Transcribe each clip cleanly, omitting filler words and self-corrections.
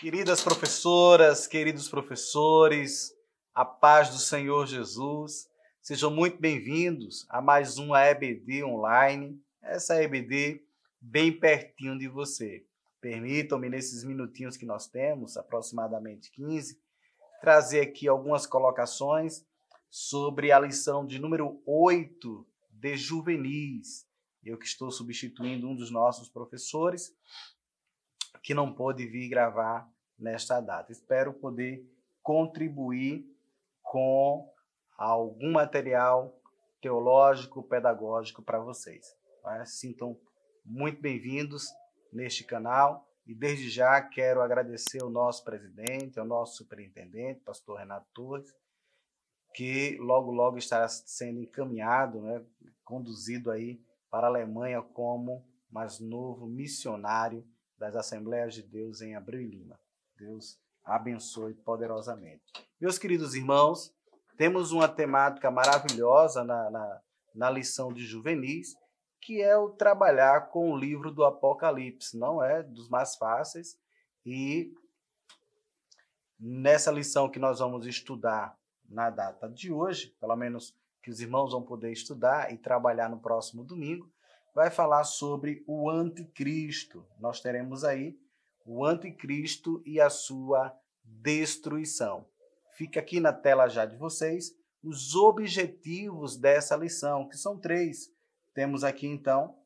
Queridas professoras, queridos professores, a paz do Senhor Jesus, sejam muito bem-vindos a mais uma EBD online, essa EBD bem pertinho de você. Permitam-me, nesses minutinhos que nós temos, aproximadamente 15, trazer aqui algumas colocações sobre a lição de número 8 de juvenis. Eu que estou substituindo um dos nossos professores, que não pôde vir gravar nesta data. Espero poder contribuir com algum material teológico, pedagógico para vocês. Sintam muito bem-vindos neste canal e desde já quero agradecer ao nosso presidente, ao nosso superintendente, pastor Renato Torres, que logo estará sendo encaminhado, conduzido aí para a Alemanha como mais novo missionário das Assembleias de Deus em Abreu e Lima. Deus abençoe poderosamente. Meus queridos irmãos, temos uma temática maravilhosa na lição de juvenis, que é o trabalhar com o livro do Apocalipse. Não é dos mais fáceis. E nessa lição que nós vamos estudar na data de hoje, pelo menos que os irmãos vão poder estudar e trabalhar no próximo domingo, vai falar sobre o anticristo. Nós teremos aí o anticristo e a sua destruição. Fica aqui na tela já de vocês os objetivos dessa lição, que são 3. Temos aqui, então,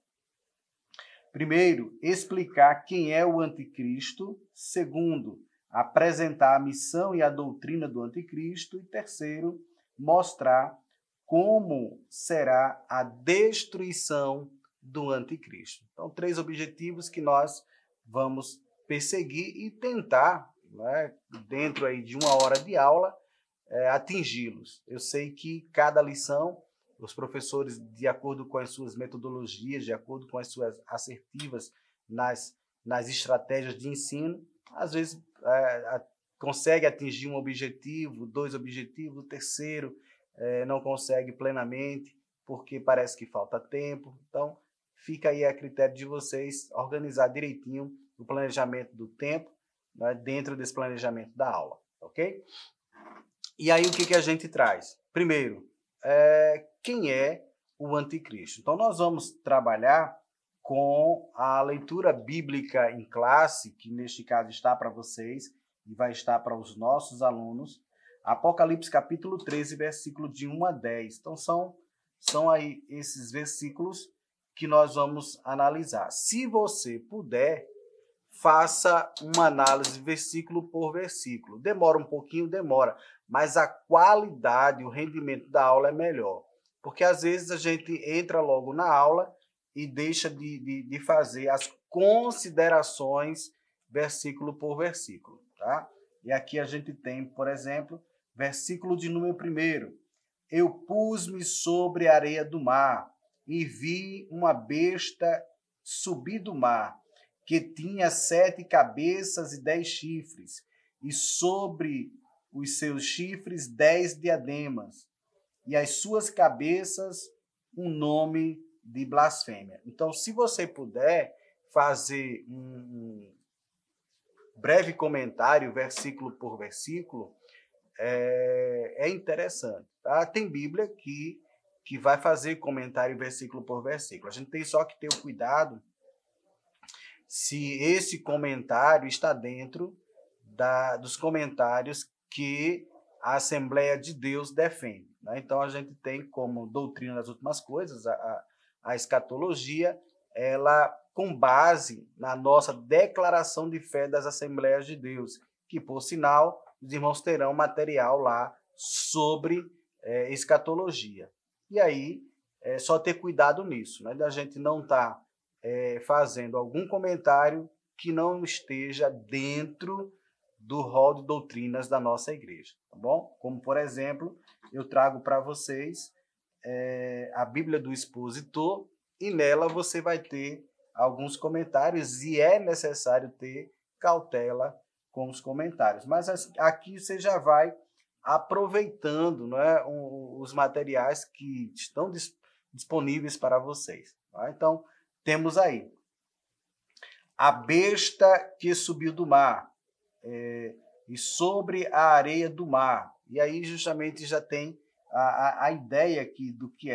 primeiro, explicar quem é o anticristo. Segundo, apresentar a missão e a doutrina do anticristo. E terceiro, mostrar como será a destruição do anticristo. Então, 3 objetivos que nós vamos perseguir e tentar, dentro aí de 1 hora de aula, atingi-los. Eu sei que cada lição, os professores, de acordo com as suas metodologias, de acordo com as suas assertivas nas estratégias de ensino, às vezes consegue atingir um objetivo, 2 objetivos, o terceiro não consegue plenamente, porque parece que falta tempo. Então, fica aí a critério de vocês organizar direitinho o planejamento do tempo, dentro desse planejamento da aula, ok? E aí, o que a gente traz? Primeiro, quem é o anticristo? Então, nós vamos trabalhar com a leitura bíblica em classe, que neste caso está para vocês e vai estar para os nossos alunos, Apocalipse capítulo 13, versículo de 1 a 10. Então, são aí esses versículos que nós vamos analisar. Se você puder, faça uma análise versículo por versículo. Demora um pouquinho, mas a qualidade, o rendimento da aula é melhor. Porque às vezes a gente entra logo na aula e deixa de fazer as considerações versículo por versículo. Tá? E aqui a gente tem, por exemplo, versículo de número 1. Eu pus-me sobre a areia do mar e vi uma besta subir do mar, que tinha 7 cabeças e 10 chifres, e sobre os seus chifres 10 diademas, e as suas cabeças um nome de blasfêmia. Então, se você puder fazer um breve comentário, versículo por versículo, é interessante. Tá? Tem Bíblia que vai fazer comentário versículo por versículo. A gente tem só que ter o cuidado se esse comentário está dentro dos comentários que a Assembleia de Deus defende. Então, a gente tem como doutrina das últimas coisas, a escatologia, ela com base na nossa declaração de fé das Assembleias de Deus, que, por sinal, os irmãos terão material lá sobre escatologia. E aí, é só ter cuidado nisso, da gente não estar fazendo algum comentário que não esteja dentro do rol de doutrinas da nossa igreja, tá bom? Como, por exemplo, eu trago para vocês a Bíblia do Expositor, e nela você vai ter alguns comentários, e é necessário ter cautela com os comentários. Mas aqui você já vai aproveitando os materiais que estão disponíveis para vocês. Tá? Então, temos aí a besta que subiu do mar. e sobre a areia do mar. E aí justamente já tem a ideia aqui do que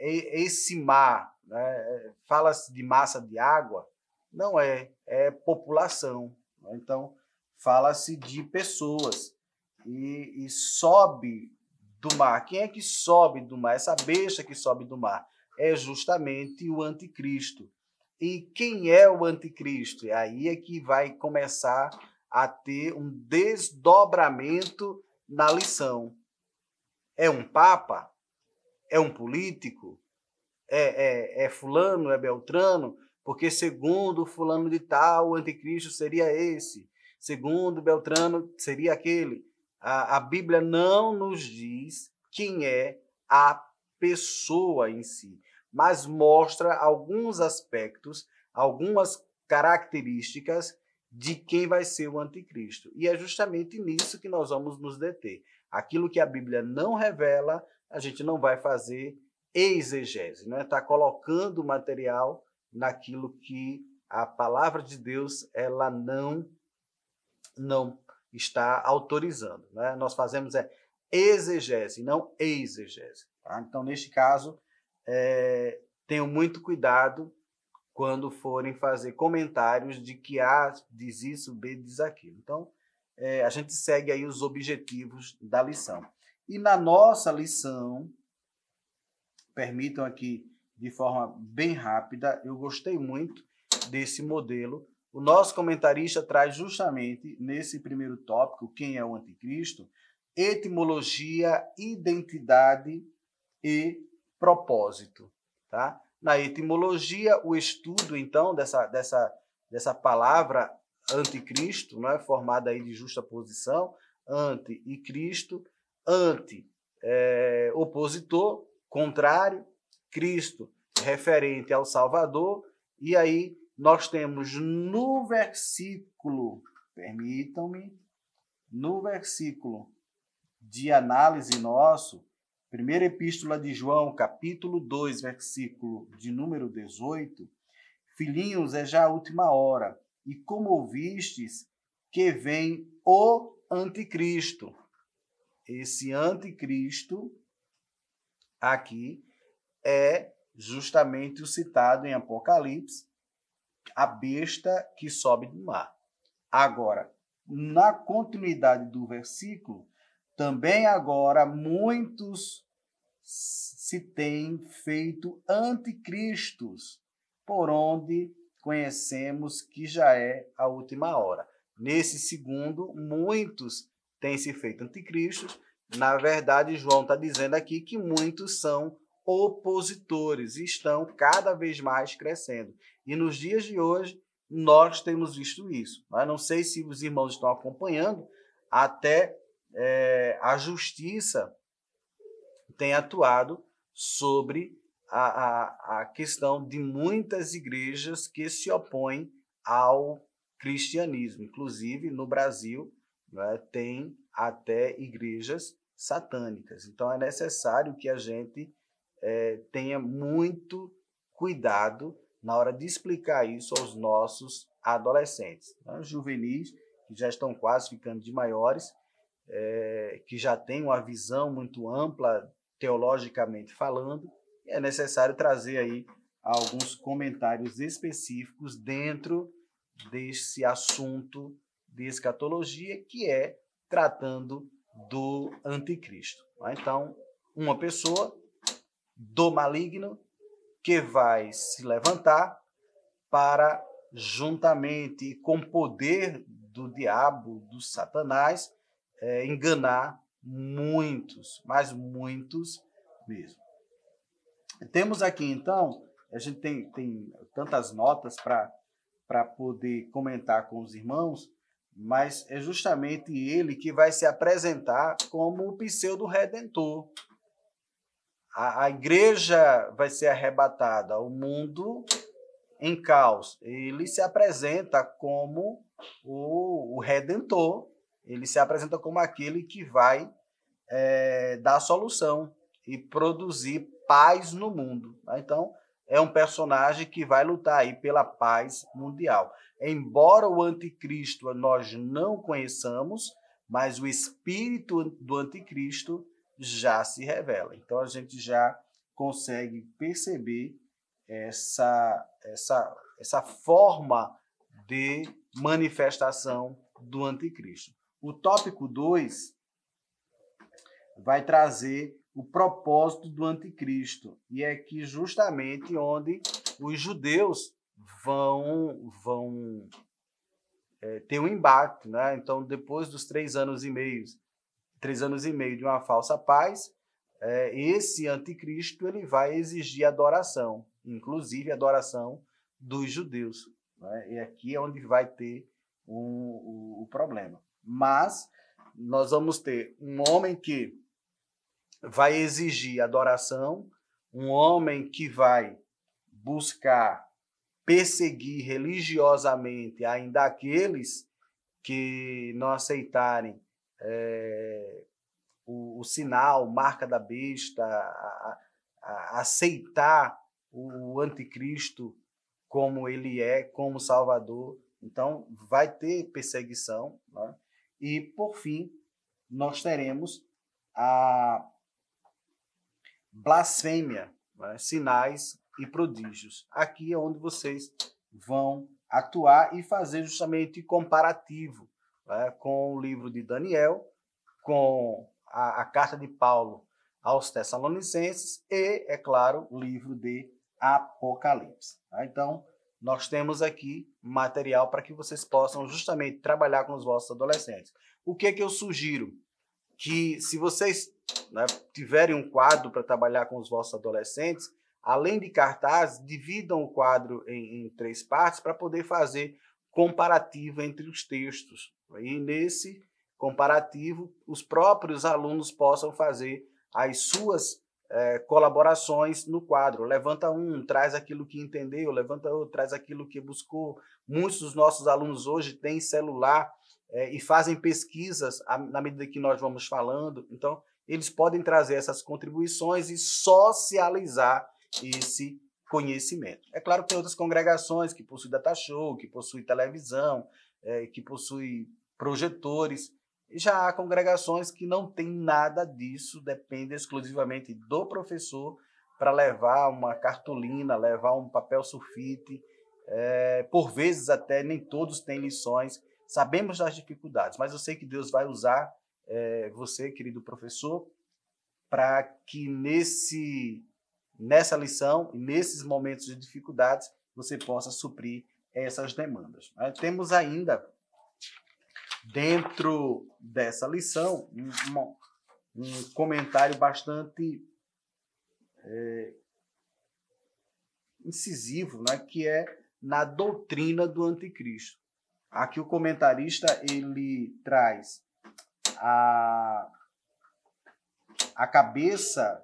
esse mar, né? Fala-se de massa de água, não é população. Né? Então, fala-se de pessoas e sobe do mar. Quem é que sobe do mar? Essa besta que sobe do mar é justamente o anticristo. E quem é o anticristo? Aí é que vai começar a ter um desdobramento na lição. É um papa? É um político? É fulano? É beltrano? Porque segundo fulano de tal, o anticristo seria esse. Segundo beltrano, seria aquele. A Bíblia não nos diz quem é a pessoa em si, mas mostra alguns aspectos, algumas características de quem vai ser o anticristo. E é justamente nisso que nós vamos nos deter. Aquilo que a Bíblia não revela, a gente não vai fazer exegese, né? Está colocando o material naquilo que a palavra de Deus ela não está autorizando. Né? Nós fazemos exegese, não exegese. Tá? Então, neste caso, tenham muito cuidado quando forem fazer comentários de que A diz isso, B diz aquilo. Então, a gente segue aí os objetivos da lição. E na nossa lição, permitam aqui de forma bem rápida, eu gostei muito desse modelo. O nosso comentarista traz justamente nesse primeiro tópico, quem é o anticristo, etimologia, identidade e propósito. Tá? Na etimologia, o estudo, então, dessa palavra anticristo, não é? Formada aí de justaposição, anti e Cristo, anti, opositor, contrário, Cristo, referente ao Salvador, e aí nós temos no versículo, permitam-me, no versículo de análise nosso, primeira epístola de João, capítulo 2, versículo de número 18, filhinhos, é já a última hora, e como ouvistes que vem o anticristo. Esse anticristo aqui é justamente o citado em Apocalipse, a besta que sobe do mar. Agora, na continuidade do versículo, também agora muitos se têm feito anticristos, por onde conhecemos que já é a última hora. Nesse segundo, muitos têm se feito anticristos. Na verdade, João está dizendo aqui que muitos são opositores e estão cada vez mais crescendo. E nos dias de hoje, nós temos visto isso. Eu não sei se os irmãos estão acompanhando, até a justiça tem atuado sobre a questão de muitas igrejas que se opõem ao cristianismo. Inclusive, no Brasil, né, tem até igrejas satânicas. Então, é necessário que a gente tenha muito cuidado na hora de explicar isso aos nossos adolescentes. Né? Os juvenis, que já estão quase ficando de maiores, que já têm uma visão muito ampla, teologicamente falando, é necessário trazer aí alguns comentários específicos dentro desse assunto de escatologia, que é tratando do anticristo. Então, uma pessoa do maligno que vai se levantar para, juntamente com o poder do diabo, do Satanás, enganar muitos, mas muitos mesmo. Temos aqui, então, a gente tem tantas notas para poder comentar com os irmãos, mas é justamente ele que vai se apresentar como o pseudo-redentor. A igreja vai ser arrebatada, o mundo em caos. Ele se apresenta como o redentor, ele se apresenta como aquele que vai dar a solução e produzir paz no mundo. Então, é um personagem que vai lutar aí pela paz mundial. Embora o anticristo nós não conheçamos, mas o espírito do anticristo já se revela. Então a gente já consegue perceber essa forma de manifestação do anticristo. O tópico 2 vai trazer o propósito do anticristo, e é aqui justamente onde os judeus vão ter um embate, né? Então, depois dos 3 anos e meio de uma falsa paz, esse anticristo ele vai exigir adoração, inclusive adoração dos judeus, né? E aqui é onde vai ter o problema. Mas nós vamos ter um homem que vai exigir adoração, um homem que vai buscar perseguir religiosamente ainda aqueles que não aceitarem o sinal, marca da besta, a aceitar o anticristo como ele é, como Salvador. Então, vai ter perseguição, né? E, por fim, nós teremos a blasfêmia, né? Sinais e prodígios. Aqui é onde vocês vão atuar e fazer justamente comparativo, né, com o livro de Daniel, com a carta de Paulo aos Tessalonicenses e, é claro, o livro de Apocalipse. Tá? Então, nós temos aqui material para que vocês possam justamente trabalhar com os vossos adolescentes. O que é que eu sugiro? Que se vocês, né, tiverem um quadro para trabalhar com os vossos adolescentes, além de cartazes, dividam o quadro em 3 partes para poder fazer comparativo entre os textos. E nesse comparativo, os próprios alunos possam fazer as suas colaborações no quadro. Levanta um, traz aquilo que entendeu, levanta outro, traz aquilo que buscou. Muitos dos nossos alunos hoje têm celular e fazem pesquisas na medida que nós vamos falando. Então, eles podem trazer essas contribuições e socializar esse conhecimento. É claro que tem outras congregações que possuem data show, que possuem televisão, que possuem projetores. Já há congregações que não têm nada disso, depende exclusivamente do professor para levar uma cartolina, levar um papel sulfite. Por vezes até nem todos têm lições. Sabemos das dificuldades, mas eu sei que Deus vai usar você, querido professor, para que nessa lição e nesses momentos de dificuldades você possa suprir essas demandas. Temos ainda, dentro dessa lição, um comentário bastante incisivo, né, que é na doutrina do anticristo. Aqui o comentarista ele traz a cabeça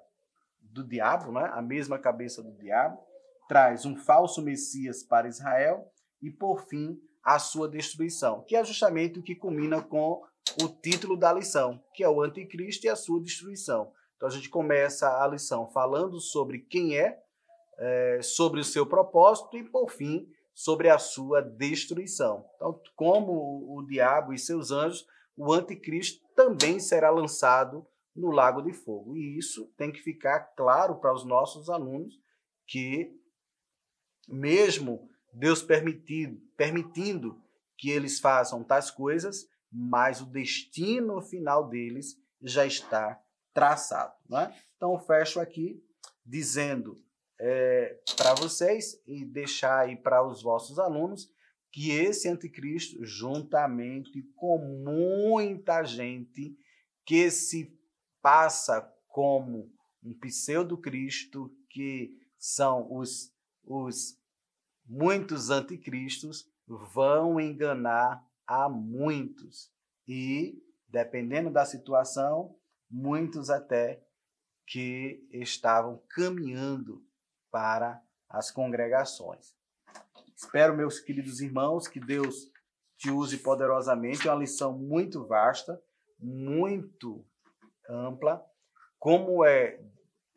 do diabo, né? A mesma cabeça do diabo, traz um falso Messias para Israel e, por fim, a sua destruição, que é justamente o que culmina com o título da lição, que é o anticristo e a sua destruição. Então a gente começa a lição falando sobre quem sobre o seu propósito e, por fim, sobre a sua destruição. Então, como o diabo e seus anjos, o anticristo também será lançado no lago de fogo. E isso tem que ficar claro para os nossos alunos, que mesmo Deus permitindo que eles façam tais coisas, mas o destino final deles já está traçado. Não é? Então, eu fecho aqui dizendo para vocês e deixar aí para os vossos alunos que esse anticristo, juntamente com muita gente que se passa como um pseudo-cristo, que são os muitos anticristos, vão enganar a muitos. E, dependendo da situação, muitos até que estavam caminhando para as congregações. Espero, meus queridos irmãos, que Deus te use poderosamente. É uma lição muito vasta, muito ampla. Como é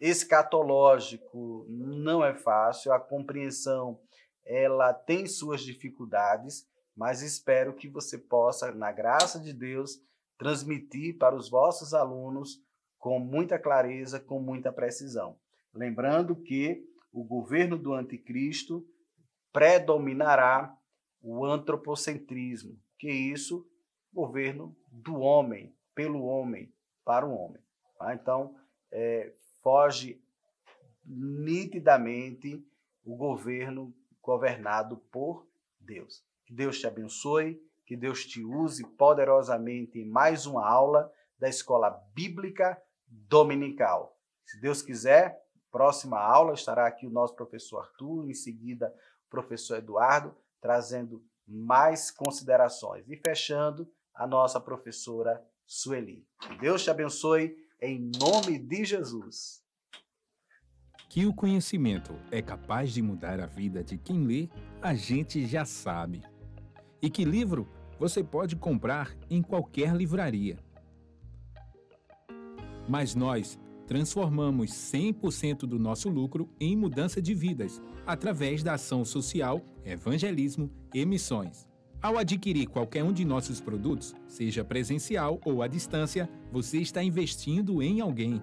escatológico não é fácil, a compreensão ela tem suas dificuldades, mas espero que você possa, na graça de Deus, transmitir para os vossos alunos com muita clareza, com muita precisão. Lembrando que o governo do anticristo predominará o antropocentrismo, que é isso, governo do homem, pelo homem, para o homem. Tá? Então, foge nitidamente o governo governado por Deus. Que Deus te abençoe, que Deus te use poderosamente em mais uma aula da Escola Bíblica Dominical. Se Deus quiser, próxima aula estará aqui o nosso professor Arthur, em seguida o professor Eduardo, trazendo mais considerações. E fechando, a nossa professora Sueli. Que Deus te abençoe em nome de Jesus. Que o conhecimento é capaz de mudar a vida de quem lê, a gente já sabe. E que livro você pode comprar em qualquer livraria. Mas nós transformamos 100% do nosso lucro em mudança de vidas, através da ação social, evangelismo e missões. Ao adquirir qualquer um de nossos produtos, seja presencial ou à distância, você está investindo em alguém.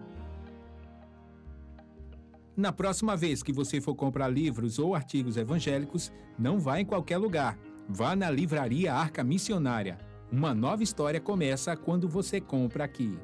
Na próxima vez que você for comprar livros ou artigos evangélicos, não vá em qualquer lugar. Vá na Livraria Arca Missionária. Uma nova história começa quando você compra aqui.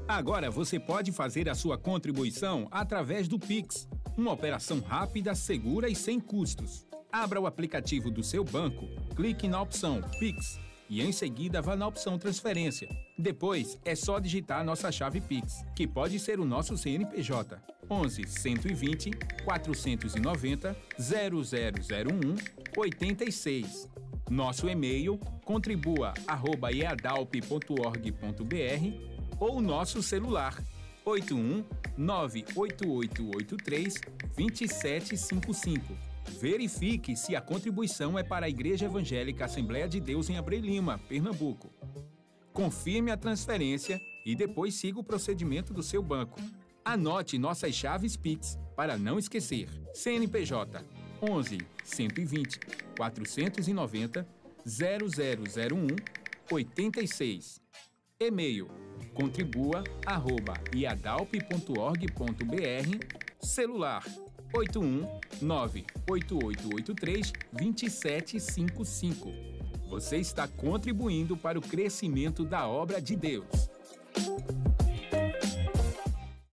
Agora você pode fazer a sua contribuição através do Pix, uma operação rápida, segura e sem custos. Abra o aplicativo do seu banco, clique na opção Pix e em seguida vá na opção Transferência. Depois é só digitar nossa chave Pix, que pode ser o nosso CNPJ, 11 120 490 0001 86. Nosso e-mail contribua@eadalp.org.br ou nosso celular 81 98883 2755. Verifique se a contribuição é para a Igreja Evangélica Assembleia de Deus em Abreu Lima, Pernambuco. Confirme a transferência e depois siga o procedimento do seu banco. Anote nossas chaves Pix para não esquecer. CNPJ 11 120 490 0001 86. E-mail contribua@iadalp.org.br. Celular 81 98883 2755. Você está contribuindo para o crescimento da obra de Deus.